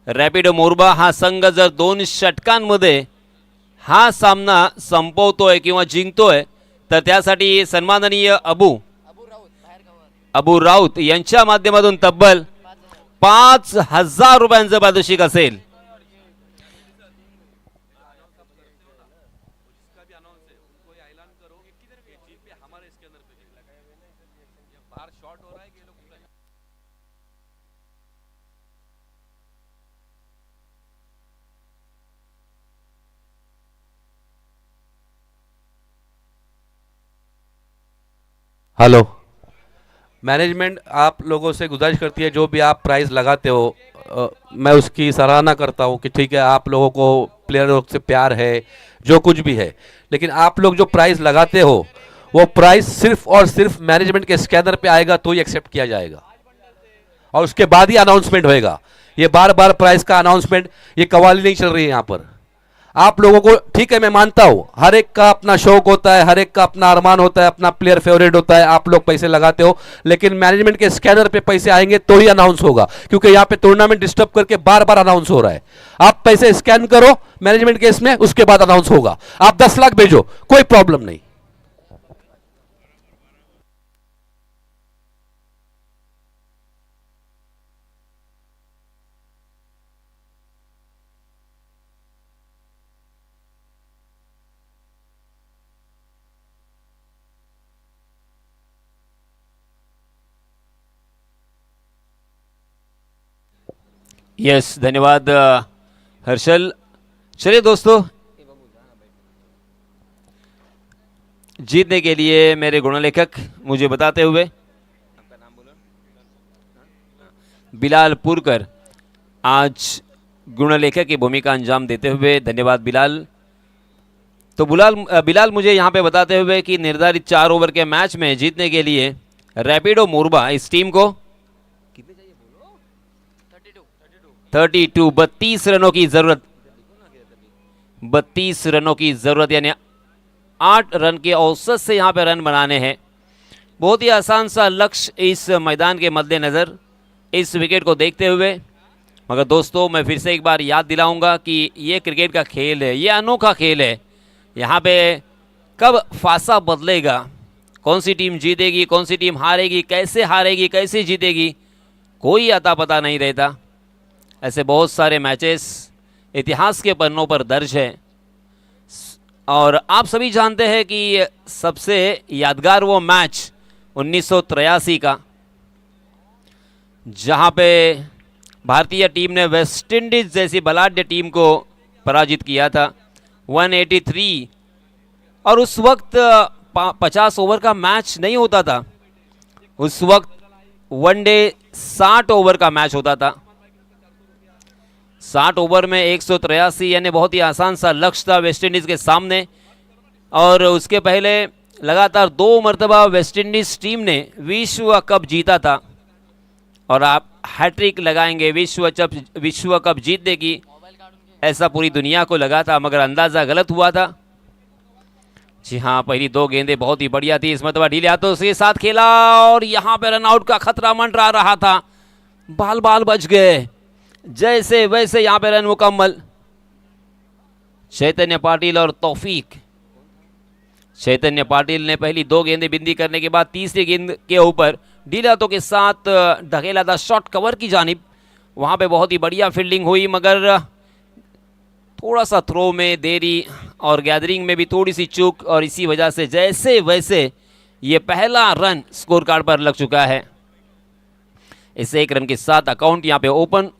रॅपिडो मोरबा हा संघ जर 2 षटकांमध्ये हा सामना संपवतोय किंवा जिंकतोय तर त्यासाठी सन्माननीय अबू राऊत यांच्या माध्यमातून तब्बल 5000 रुपयांचं पारितोषिक असेल. हेलो मैनेजमेंट, आप लोगों से गुजारिश करती है जो भी आप प्राइस लगाते हो मैं उसकी सराहना करता हूँ कि ठीक है आप लोगों को प्लेयरों से प्यार है जो कुछ भी है, लेकिन आप लोग जो प्राइस लगाते हो वो प्राइस सिर्फ और सिर्फ मैनेजमेंट के स्कैनर पे आएगा तो ही एक्सेप्ट किया जाएगा और उसके बाद ही अनाउंसमेंट होएगा. ये बार बार प्राइस का अनाउंसमेंट, ये कवाली नहीं चल रही है यहाँ पर. आप लोगों को ठीक है, मैं मानता हूं हर एक का अपना शौक होता है, हर एक का अपना अरमान होता है, अपना प्लेयर फेवरेट होता है, आप लोग पैसे लगाते हो, लेकिन मैनेजमेंट के स्कैनर पे पैसे आएंगे तो ही अनाउंस होगा, क्योंकि यहाँ पे टूर्नामेंट डिस्टर्ब करके बार बार अनाउंस हो रहा है. आप पैसे स्कैन करो मैनेजमेंट के इसमें, उसके बाद अनाउंस होगा. आप 10 लाख भेजो, कोई प्रॉब्लम नहीं. यस, धन्यवाद हर्षल. चलिए दोस्तों, जीतने के लिए मेरे गुणलेखक मुझे बताते हुए, आपका नाम बोलो, बिलाल पुरकर आज गुणलेखक की भूमिका अंजाम देते हुए. धन्यवाद बिलाल. तो बिलाल मुझे यहाँ पे बताते हुए कि निर्धारित 4 ओवर के मैच में जीतने के लिए रैपिडो मोरबा इस टीम को 32 रनों की जरूरत, 32 रनों की जरूरत, यानी 8 रन के औसत से यहाँ पे रन बनाने हैं. बहुत ही आसान सा लक्ष्य इस मैदान के मद्देनज़र इस विकेट को देखते हुए. मगर दोस्तों, मैं फिर से एक बार याद दिलाऊंगा कि ये क्रिकेट का खेल है, ये अनोखा खेल है. यहाँ पे कब फासा बदलेगा, कौन सी टीम जीतेगी, कौन सी टीम हारेगी, कैसे जीतेगी, कोई अता पता नहीं रहता. ऐसे बहुत सारे मैचेस इतिहास के पन्नों पर दर्ज है. और आप सभी जानते हैं कि सबसे यादगार वो मैच 1983 का, जहां पे भारतीय टीम ने वेस्ट इंडीज जैसी बलाढ्य टीम को पराजित किया था 183। और उस वक्त 50 ओवर का मैच नहीं होता था, उस वक्त वनडे 60 ओवर का मैच होता था। 60 ओवर में 183 यानी बहुत ही आसान सा लक्ष्य था वेस्ट इंडीज के सामने। और उसके पहले लगातार 2 मरतबा वेस्ट इंडीज टीम ने विश्व कप जीता था, और आप हैट्रिक लगाएंगे विश्व कप जीत देगी ऐसा पूरी दुनिया को लगा था, मगर अंदाजा गलत हुआ था। जी हाँ, पहली 2 गेंदें बहुत ही बढ़िया थी, इस मरतबा ढीले हाथों के साथ खेला और यहाँ पे रनआउट का खतरा मंडरा रहा था, बाल बाल बच गए, जैसे वैसे यहाँ पे रन मुकम्मल। चैतन्य पाटिल और तौफीक। चैतन्य पाटिल ने पहली 2 गेंदें बिंदी करने के बाद तीसरी गेंद के ऊपर ढीले हाथों के साथ ढकेला था शॉट कवर की जानिब। वहां पे बहुत ही बढ़िया फील्डिंग हुई, मगर थोड़ा सा थ्रो में देरी और गैदरिंग में भी थोड़ी सी चूक, और इसी वजह से जैसे वैसे ये पहला रन स्कोर कार्ड पर लग चुका है। इस 1 रन के साथ अकाउंट यहाँ पे ओपन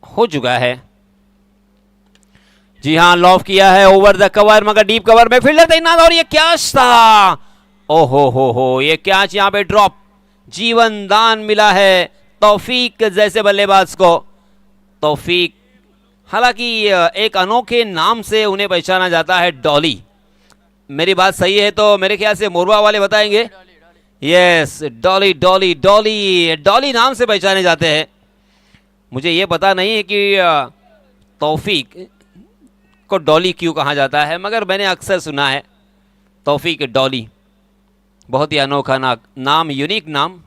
हो चुका है। जी हाँ, लॉफ किया है over the cover, Magar deep cover में फील्डर तैनात, और ये कैच था। ओहो हो, ये कैच यहाँ पे ड्रॉप, जीवन दान मिला है तौफीक जैसे बल्लेबाज को। तौफीक, हालांकि एक अनोखे नाम से उन्हें पहचाना जाता है, डॉली। मेरी बात सही है तो मेरे ख्याल से मोरवा वाले बताएंगे। Yes, Dolly Dolly Dolly Dolly नाम से पहचाने जाते हैं। मुझे ये पता नहीं है कि तौफीक को डॉली क्यों कहा जाता है, मगर मैंने अक्सर सुना है तौफीक डॉली। बहुत ही अनोखा नाम, यूनिक नाम।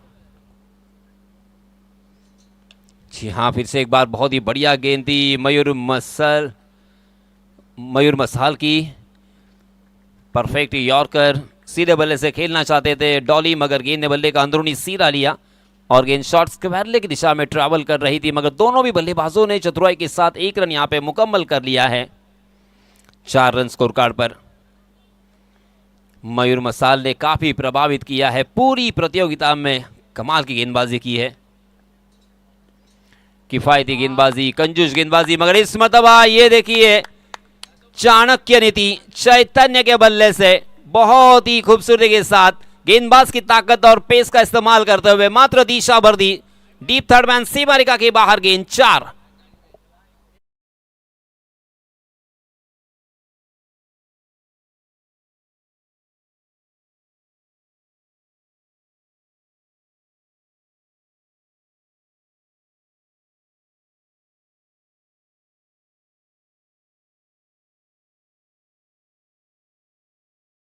जी हाँ, फिर से एक बार बहुत ही बढ़िया गेंद थी मयूर मसाल की, परफेक्ट यॉर्कर। सीधे बल्ले से खेलना चाहते थे डॉली, मगर गेंद ने बल्ले का अंदरूनी सीधा लिया और गेंद शॉर्ट स्क्वायरले की दिशा में ट्रैवल कर रही थी, मगर दोनों भी बल्लेबाजों ने चतुराई के साथ 1 रन यहाँ पे मुकम्मल कर लिया है। 4 रन स्कोर कार्ड पर। मयूर मसाल ने काफी प्रभावित किया है, पूरी प्रतियोगिता में कमाल की गेंदबाजी की है, किफायती गेंदबाजी, कंजूस गेंदबाजी, मगर इस मरतबा ये देखिए चाणक्य नीति चैतन्य के बल्ले से बहुत ही खूबसूरती के साथ गेंदबाज की ताकत और पेस का इस्तेमाल करते हुए मात्र दिशा भर दी डीप थर्ड मैन सीमा रेखा के बाहर, गेंद 4।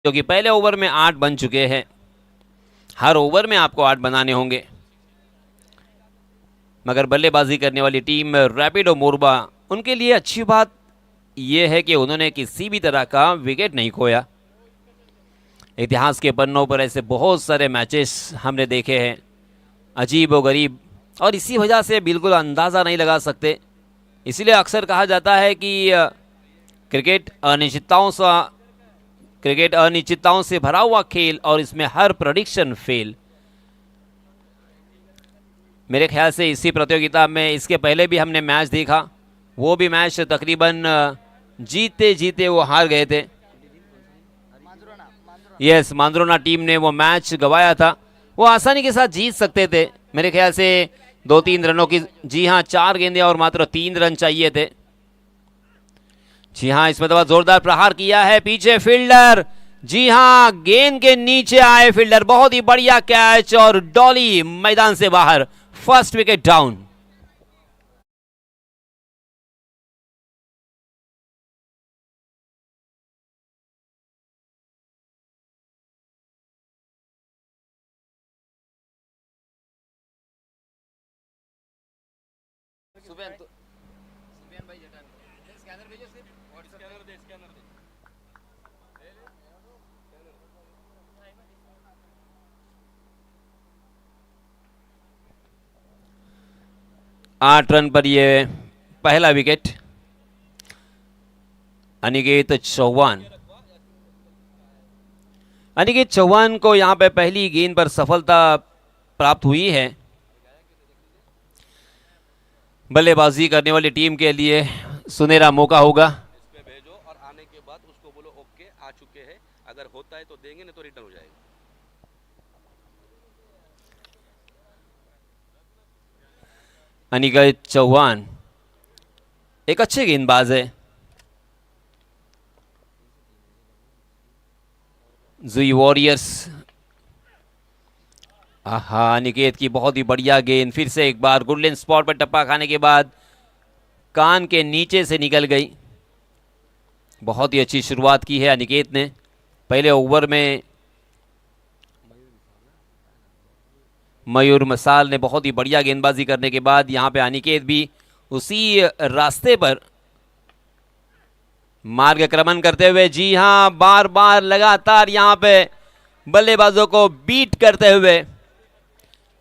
जो कि पहले ओवर में 8 बन चुके हैं, हर ओवर में आपको 8 बनाने होंगे। मगर बल्लेबाजी करने वाली टीम रैपिडो मोरबा, उनके लिए अच्छी बात यह है कि उन्होंने किसी भी तरह का विकेट नहीं खोया। इतिहास के पन्नों पर ऐसे बहुत सारे मैचेस हमने देखे हैं, अजीब और गरीब, और इसी वजह से बिल्कुल अंदाज़ा नहीं लगा सकते। इसीलिए अक्सर कहा जाता है कि क्रिकेट अनिश्चितताओं से भरा हुआ खेल, और इसमें हर प्रेडिक्शन फेल। मेरे ख्याल से इसी प्रतियोगिता में इसके पहले भी हमने मैच देखा, वो भी मैच तकरीबन जीते जीते वो हार गए थे। यस, मांद्रोना टीम ने वो मैच गंवाया था, वो आसानी के साथ जीत सकते थे। मेरे ख्याल से 2-3 रनों की, जी हाँ, 4 गेंदें और मात्र 3 रन चाहिए थे। जी हाँ, इस मतलब जोरदार प्रहार किया है पीछे फील्डर, जी हाँ, गेंद के नीचे आए फील्डर, बहुत ही बढ़िया कैच, और डॉली मैदान से बाहर, फर्स्ट विकेट डाउन। आठ रन पर ये पहला विकेट। अनिकेत चौहान अनिकेत चौहान को यहां पे पहली गेंद पर सफलता प्राप्त हुई है। बल्लेबाजी करने वाली टीम के लिए सुनहरा मौका होगा। पे भेजो और आने के बाद उसको बोलो ओके आ चुके हैं, अगर होता है तो देंगे, नहीं तो रिटर्न हो जाएगा। अनिकेत चौहान एक अच्छे गेंदबाज है। जुई वॉरियर्स, आहा, अनिकेत की बहुत ही बढ़िया गेंद, फिर से एक बार गुडलैंड स्पॉट पर टप्पा खाने के बाद कान के नीचे से निकल गई। बहुत ही अच्छी शुरुआत की है अनिकेत ने। पहले ओवर में मयूर मसाल ने बहुत ही बढ़िया गेंदबाजी करने के बाद यहां पे अनिकेत भी उसी रास्ते पर मार्गक्रमण करते हुए, जी हां, बार बार लगातार यहां पे बल्लेबाजों को बीट करते हुए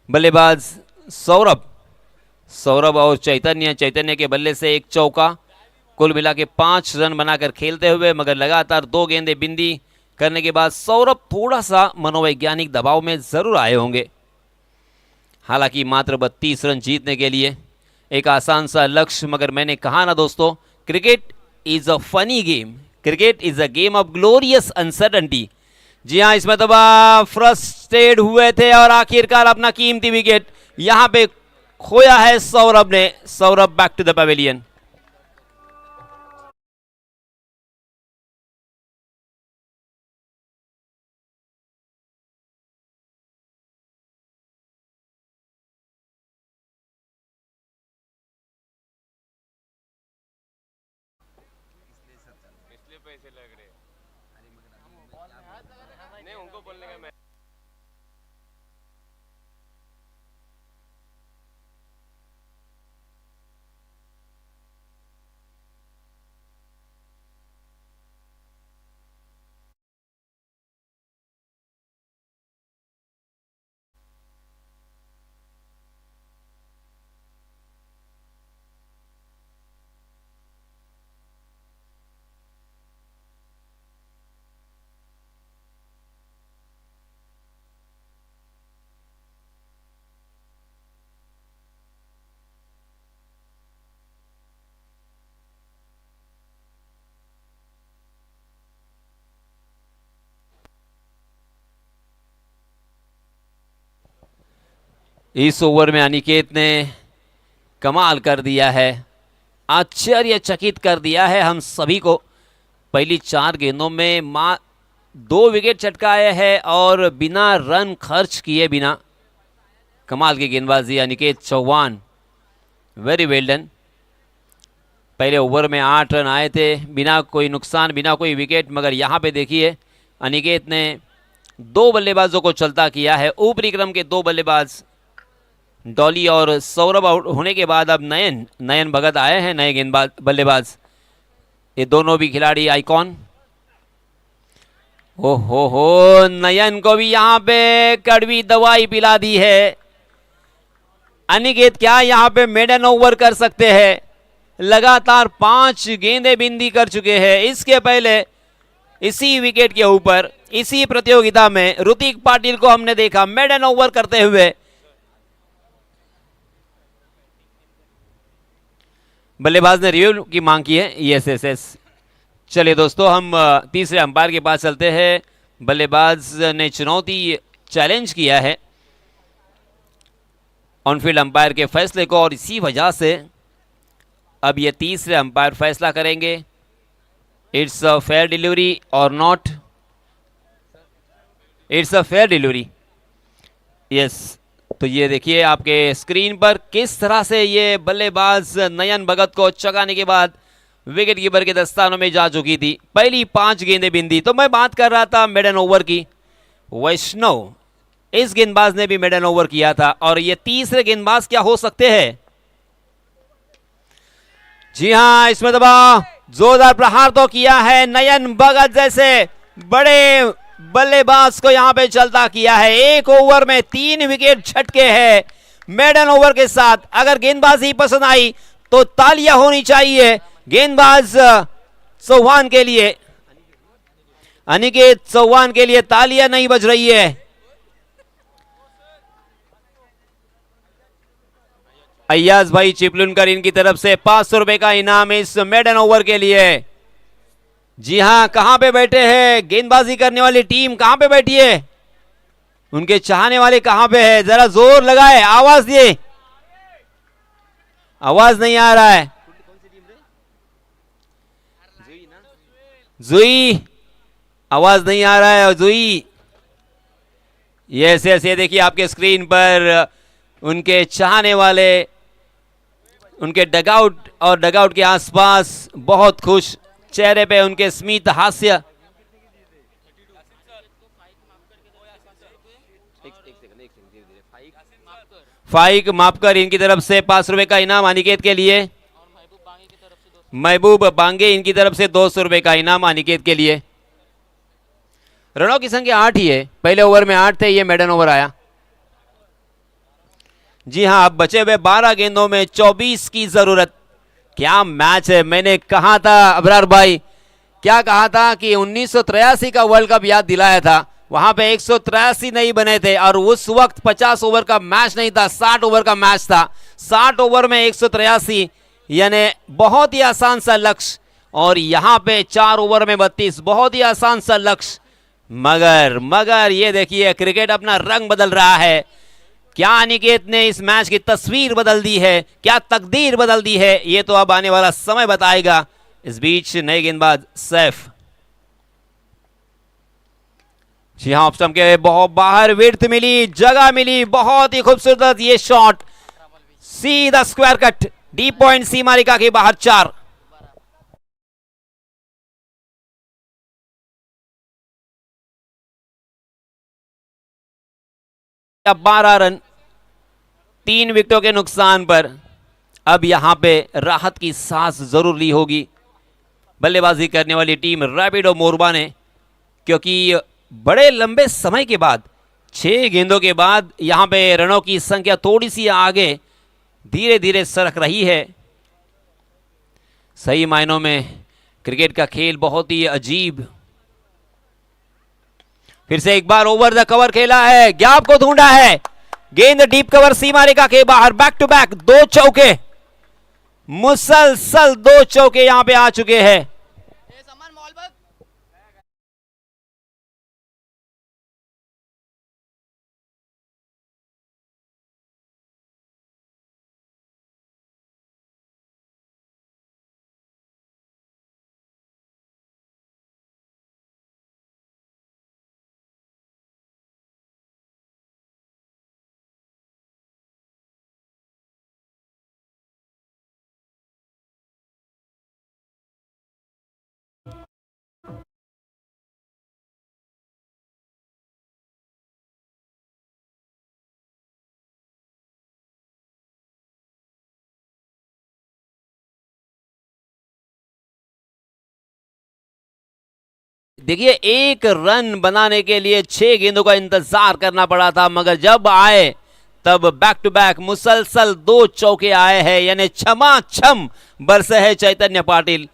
बल्लेबाज सौरभ और चैतन्य के बल्ले से एक चौका, कुल मिला के 5 रन बनाकर खेलते हुए, मगर लगातार 2 गेंदें बिंदी करने के बाद सौरभ थोड़ा सा मनोवैज्ञानिक दबाव में जरूर आए होंगे। हालांकि मात्र 32 रन जीतने के लिए एक आसान सा लक्ष्य, मगर मैंने कहा ना दोस्तों, cricket is a funny game, cricket is a game of glorious uncertainty. जी हाँ, इसमें तो फ्रस्ट्रेट हुए थे और आखिरकार अपना कीमती विकेट यहां पे खोया है सौरभ ने। Saurabh back to the pavilion. इस ओवर में अनिकेत ने कमाल कर दिया है, आश्चर्यचकित कर दिया है हम सभी को। पहली 4 गेंदों में 2 विकेट चटकाए हैं और बिना रन खर्च किए बिना। कमाल की गेंदबाजी अनिकेत चौहान, वेरी वेल डन। पहले ओवर में 8 रन आए थे, बिना कोई नुकसान, बिना कोई विकेट, मगर यहाँ पे देखिए अनिकेत ने 2 बल्लेबाजों को चलता किया है। ऊपरी क्रम के 2 बल्लेबाज डॉली और सौरभ आउट होने के बाद अब नयन भगत आए हैं, नए गेंदबाज बल्लेबाज। ये दोनों भी खिलाड़ी आइकॉन। हो नयन को भी यहां पे कड़वी दवाई पिला दी है। अनिकेत क्या यहां पे मेडन ओवर कर सकते हैं? लगातार 5 गेंदें बिंदी कर चुके हैं। इसके पहले इसी विकेट के ऊपर इसी प्रतियोगिता में ऋतिक पाटिल को हमने देखा मेडन ओवर करते हुए। बल्लेबाज ने रिव्यू की मांग की है। यस। चलिए दोस्तों, हम तीसरे अंपायर के पास चलते हैं। बल्लेबाज ने चुनौती चैलेंज किया है ऑनफील्ड अंपायर के फैसले को, और इसी वजह से अब ये तीसरे अंपायर फैसला करेंगे इट्स अ फेयर डिलीवरी और not. It's a fair delivery, yes. तो ये देखिए आपके स्क्रीन पर किस तरह से ये बल्लेबाज नयन भगत को चगाने के बाद विकेट कीपर के दस्तानों में जा चुकी थी। पहली 5 गेंदें बिंदी। तो मैं बात कर रहा था मेडन ओवर की। वैष्णव, इस गेंदबाज ने भी मेडन ओवर किया था, और ये तीसरे गेंदबाज क्या हो सकते हैं? जी हां, इसमें दबा जोरदार प्रहार तो किया है नयन भगत जैसे बड़े बल्लेबाज को यहां पे चलता किया है। एक ओवर में 3 विकेट झटके हैं मेडन ओवर के साथ। अगर गेंदबाजी पसंद आई तो तालियां होनी चाहिए गेंदबाज चौहान के लिए। अनिकेत चौहान के लिए तालियां नहीं बज रही है। अय्याज भाई चिपलुनकर इनकी तरफ से 500 रुपए का इनाम इस मेडन ओवर के लिए। जी हां, कहां पे बैठे हैं गेंदबाजी करने वाली टीम? कहां पे बैठी है? उनके चाहने वाले कहां पे है? जरा जोर लगाए, आवाज दिए। आवाज नहीं आ रहा है। जुई, आवाज नहीं आ रहा है जुई। यस यस, ये देखिए आपके स्क्रीन पर उनके चाहने वाले उनके डगआउट और डगआउट के आसपास बहुत खुश, चेहरे पे उनके स्मित हास्य। फाइक मापकर इनकी तरफ से 500 रुपए का इनाम अनिकेत के लिए। महबूब बांगे इनकी तरफ से 200 रुपए का इनाम अनिकेत के लिए। रनों की संख्या 8 ही है, पहले ओवर में 8 थे, ये मेडन ओवर आया। जी हां, अब बचे हुए 12 गेंदों में 24 की जरूरत। क्या मैच है! मैंने कहा था अबरार भाई, क्या कहा था कि 1983 का वर्ल्ड कप याद दिलाया था। वहां पे 183 नहीं बने थे और उस वक्त 50 ओवर का मैच नहीं था, 60 ओवर का मैच था। 60 ओवर में 183 यानी बहुत ही आसान सा लक्ष्य, और यहां पे 4 ओवर में 32, बहुत ही आसान सा लक्ष्य। मगर ये देखिए क्रिकेट अपना रंग बदल रहा है। क्या अनिकेत ने इस मैच की तस्वीर बदल दी है, क्या तकदीर बदल दी है, ये तो अब आने वाला समय बताएगा। इस बीच नए गेंदबाज सैफ, जी हां, ऑप्शन के बहुत बाहर विड्थ मिली, जगह मिली, बहुत ही खूबसूरत ये शॉट, सीधा स्क्वायर कट, डीप पॉइंट सीमारेखा के बाहर 4। अब 12 रन 3 विकेटों के नुकसान पर। अब यहां पे राहत की सांस जरूर ली होगी बल्लेबाजी करने वाली टीम रैपिडो मोरबा ने, क्योंकि बड़े लंबे समय के बाद 6 गेंदों के बाद यहां पे रनों की संख्या थोड़ी सी आगे धीरे धीरे सरक रही है। सही मायनों में क्रिकेट का खेल बहुत ही अजीब। फिर से एक बार ओवर द कवर खेला है, गैप को ढूंढा है, गेंद डीप कवर सीमा रेखा के बाहर, बैक टू बैक 2 चौके, मुसलसल 2 चौके यहां पे आ चुके हैं। देखिए, 1 रन बनाने के लिए 6 गेंदों का इंतजार करना पड़ा था, मगर जब आए तब बैक टू बैक मुसलसल 2 चौके आए हैं, यानी छमाछम बरसे है चैतन्य पाटिल।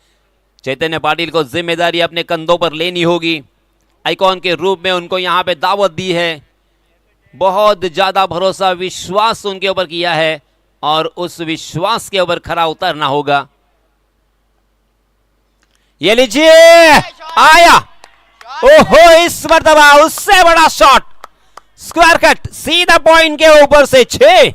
चैतन्य पाटिल को जिम्मेदारी अपने कंधों पर लेनी होगी। आइकॉन के रूप में उनको यहां पे दावत दी है, बहुत ज्यादा भरोसा विश्वास उनके ऊपर किया है और उस विश्वास के ऊपर खरा उतरना होगा। ये लीजिए, आया, ओहो, इस मर्तबा उससे बड़ा शॉट, स्क्वायर कट, सीधा पॉइंट के ऊपर से 6।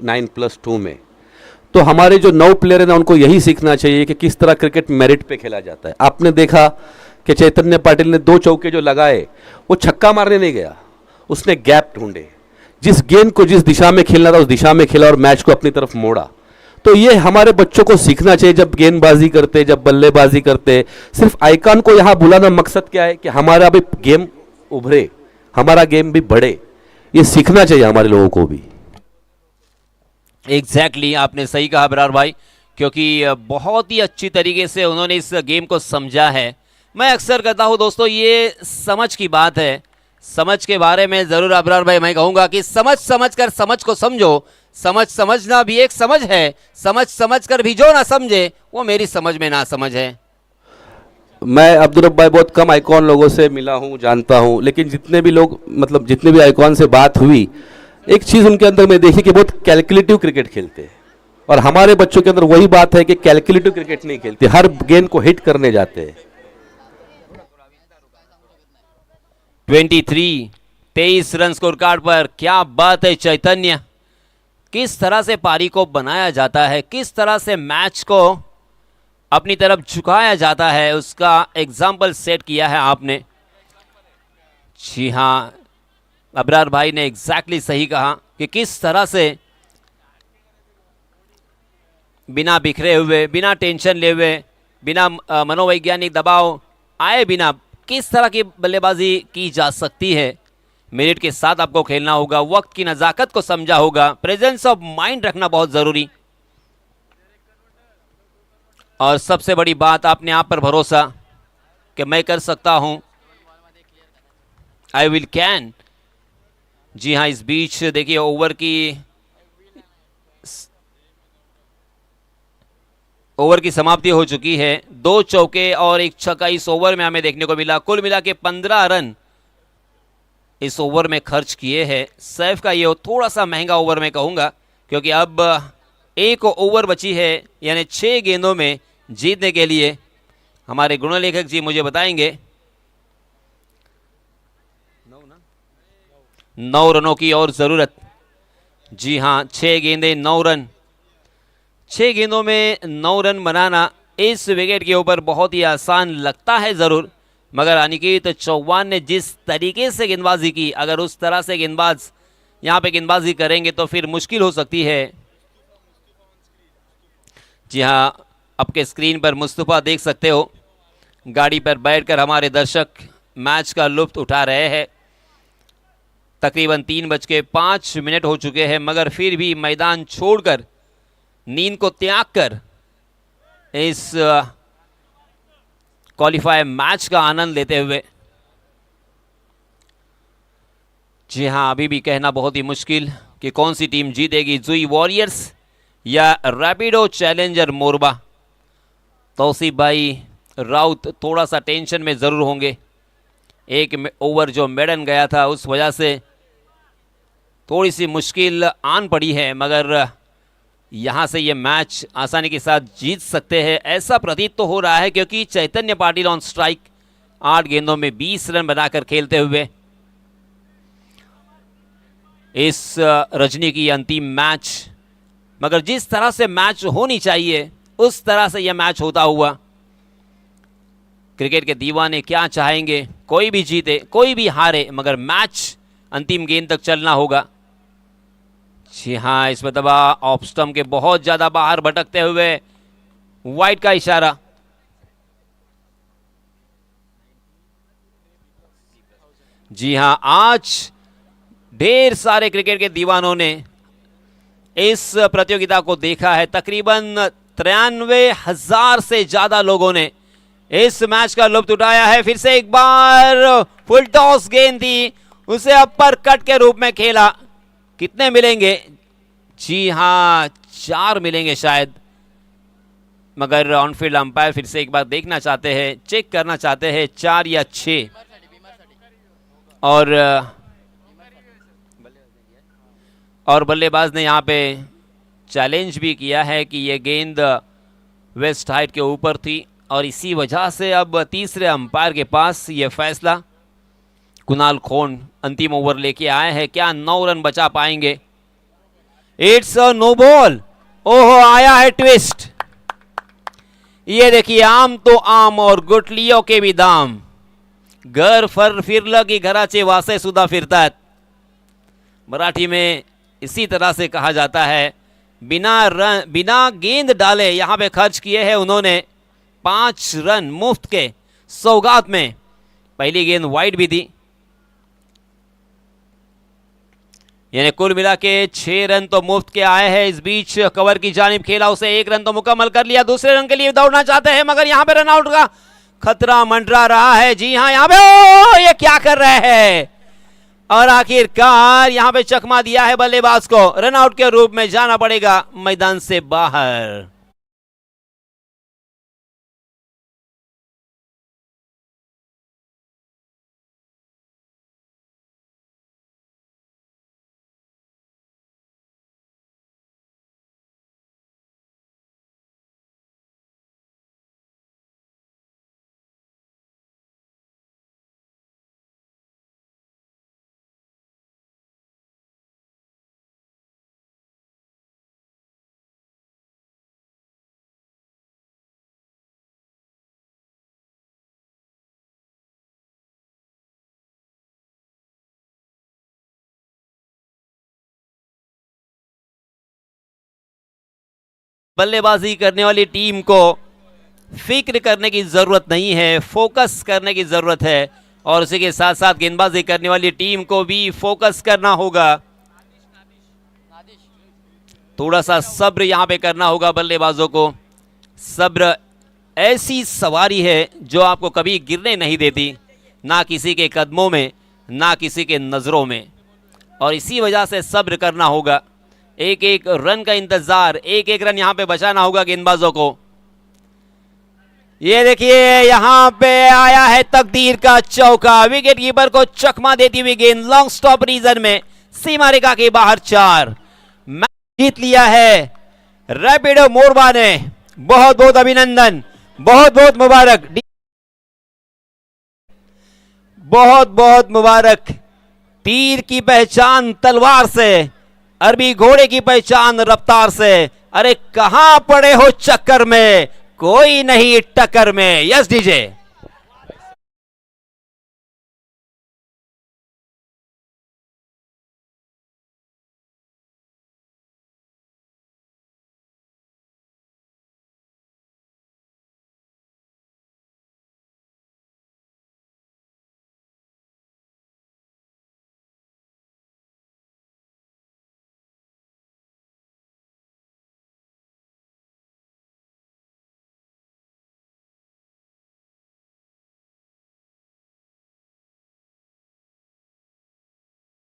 नाइन प्लस 2 में तो हमारे जो 9 प्लेयर हैं ना, उनको यही सीखना चाहिए कि किस तरह क्रिकेट मेरिट पे खेला जाता है। आपने देखा कि चैतन्य पाटिल ने 2 चौके जो लगाए, वो छक्का मारने नहीं गया, उसने गैप ढूंढे, जिस गेंद को जिस दिशा में खेलना था उस दिशा में खेला और मैच को अपनी तरफ मोड़ा। तो ये हमारे बच्चों को सीखना चाहिए, जब गेंदबाजी करते, जब बल्लेबाजी करते। सिर्फ आइकॉन को यहाँ बुलाना मकसद क्या है कि हमारा भी गेम उभरे, हमारा गेम भी बढ़े। ये सीखना चाहिए हमारे लोगों को भी। एग्जैक्टली आपने सही कहा बरार भाई, क्योंकि बहुत ही अच्छी तरीके से उन्होंने इस गेम को समझा है। मैं अक्सर कहता हूं दोस्तों, ये समझ की बात है। समझ के बारे में ज़रूर अबरार भाई मैं कहूँगा कि समझ समझ कर समझ को समझो। समझना भी एक समझ है, समझ कर भी जो ना समझे वो मेरी समझ में ना समझ है। मैं अब्दुल रब्बाई बहुत कम आइकॉन लोगों से मिला हूँ, जानता हूँ, लेकिन जितने भी लोग मतलब जितने भी आइकॉन से बात हुई, एक चीज़ उनके अंदर मैं देखी कि बहुत कैलकुलेटिव क्रिकेट खेलते हैं। और हमारे बच्चों के अंदर वही बात है कि कैलकुलेटिव क्रिकेट नहीं खेलते, हर गेंद को हिट करने जाते हैं। 23 रन स्कोर कार्ड पर, क्या बात है चैतन्य। किस तरह से पारी को बनाया जाता है, किस तरह से मैच को अपनी तरफ झुकाया जाता है, उसका एग्जाम्पल सेट किया है आपने। जी हाँ, अबरार भाई ने एग्जैक्टली सही कहा कि किस तरह से बिना बिखरे हुए, बिना टेंशन ले हुए, बिना मनोवैज्ञानिक दबाव आए बिना किस तरह की बल्लेबाजी की जा सकती है। मेरिट के साथ आपको खेलना होगा, वक्त की नज़ाकत को समझा होगा, प्रेजेंस ऑफ माइंड रखना बहुत ज़रूरी, और सबसे बड़ी बात अपने आप पर भरोसा कि मैं कर सकता हूं, आई विल कैन। जी हाँ, इस बीच देखिए ओवर की समाप्ति हो चुकी है। 2 चौके और 1 छक्का इस ओवर में हमें देखने को मिला। कुल मिला के 15 रन इस ओवर में खर्च किए हैं। सैफ का ये थोड़ा सा महंगा ओवर में कहूँगा, क्योंकि अब 1 ओवर बची है, यानी 6 गेंदों में जीतने के लिए। हमारे गुणलेखक जी मुझे बताएंगे 9 रनों की और ज़रूरत। जी हाँ, 6 गेंदें 9 रन। 6 गेंदों में 9 रन बनाना इस विकेट के ऊपर बहुत ही आसान लगता है ज़रूर, मगर अनिकेत चौहान ने जिस तरीके से गेंदबाजी की, अगर उस तरह से गेंदबाज यहाँ पे गेंदबाजी करेंगे तो फिर मुश्किल हो सकती है। जी हाँ, आपके स्क्रीन पर मुस्तफ़ा देख सकते हो, गाड़ी पर बैठकर हमारे दर्शक मैच का लुत्फ उठा रहे हैं। तकरीबन 3:05 हो चुके हैं, मगर फिर भी मैदान छोड़कर, नींद को त्याग कर इस क्वालिफायर मैच का आनंद लेते हुए। जी हाँ, अभी भी कहना बहुत ही मुश्किल कि कौन सी टीम जीतेगी, जुई वॉरियर्स या रैपिडो चैलेंजर मोरबा। तौसीफ भाई राउत थोड़ा सा टेंशन में ज़रूर होंगे। एक ओवर जो मेडन गया था उस वजह से थोड़ी सी मुश्किल आन पड़ी है, मगर यहाँ से ये मैच आसानी के साथ जीत सकते हैं, ऐसा प्रतीत तो हो रहा है, क्योंकि चैतन्य पाटिल ऑन स्ट्राइक 8 गेंदों में 20 रन बनाकर खेलते हुए इस रजनी की अंतिम मैच। मगर जिस तरह से मैच होनी चाहिए उस तरह से यह मैच होता हुआ। क्रिकेट के दीवाने क्या चाहेंगे, कोई भी जीते कोई भी हारे, मगर मैच अंतिम गेंद तक चलना होगा। जी हाँ, इस मरतबा ऑफ स्टंप के बहुत ज्यादा बाहर भटकते हुए वाइड का इशारा। जी हाँ, आज ढेर सारे क्रिकेट के दीवानों ने इस प्रतियोगिता को देखा है। तकरीबन 93,000 से ज्यादा लोगों ने इस मैच का लुत्फ उठाया है। फिर से एक बार फुल टॉस गेंद थी, उसे अपर कट के रूप में खेला। कितने मिलेंगे? जी हाँ, 4 मिलेंगे शायद, मगर ऑनफील्ड अंपायर फिर से एक बार देखना चाहते हैं, चेक करना चाहते हैं 4 या 6। और बल्लेबाज ने यहाँ पे चैलेंज भी किया है कि ये गेंद वेस्ट हाइट के ऊपर थी, और इसी वजह से अब तीसरे अंपायर के पास ये फैसला। कुणाल खोन अंतिम ओवर लेके आए हैं, क्या 9 रन बचा पाएंगे? It's a no ball. ओहो, आया है ट्विस्ट। ये देखिए, आम तो आम और गुटलियों के भी दाम, घर फर फिरलं की घराचे वासे सुद्धा फिरतात। मराठी में इसी तरह से कहा जाता है। बिना गेंद डाले यहां पे खर्च किए हैं उन्होंने 5 रन मुफ्त के सौगात में। पहली गेंद वाइड भी थी। यानी कुल मिला के 6 रन तो मुफ्त के आए हैं। इस बीच कवर की जानिब खेला, उसे 1 रन तो मुकम्मल कर लिया। दूसरे रन के लिए दौड़ना चाहते हैं मगर यहाँ पे रन आउट का खतरा मंडरा रहा है। जी हाँ, यहाँ पे ये क्या कर रहे हैं और आखिरकार यहाँ पे चकमा दिया है बल्लेबाज को। रन आउट के रूप में जाना पड़ेगा मैदान से बाहर। बल्लेबाजी करने वाली टीम को फिक्र करने की जरूरत नहीं है, फोकस करने की जरूरत है और उसी के साथ साथ गेंदबाजी करने वाली टीम को भी फोकस करना होगा। थोड़ा सा सब्र यहां पे करना होगा बल्लेबाजों को। सब्र ऐसी सवारी है जो आपको कभी गिरने नहीं देती, ना किसी के कदमों में ना किसी के नजरों में, और इसी वजह से सब्र करना होगा। एक एक रन का इंतजार, एक एक रन यहां पे बचाना होगा गेंदबाजों को। ये देखिए यहां पे आया है तकदीर का चौका, विकेट कीपर को चकमा देती हुई गेंद लॉन्ग स्टॉप रीजन में सीमा रेखा के बाहर 4। मैच जीत लिया है रैपिडो मोरबा ने। बहुत बहुत अभिनंदन, बहुत बहुत मुबारक, बहुत बहुत मुबारक। तीर की पहचान तलवार से, अरबी घोड़े की पहचान रफ्तार से। अरे कहां पड़े हो चक्कर में, कोई नहीं टक्कर में। Yes DJ.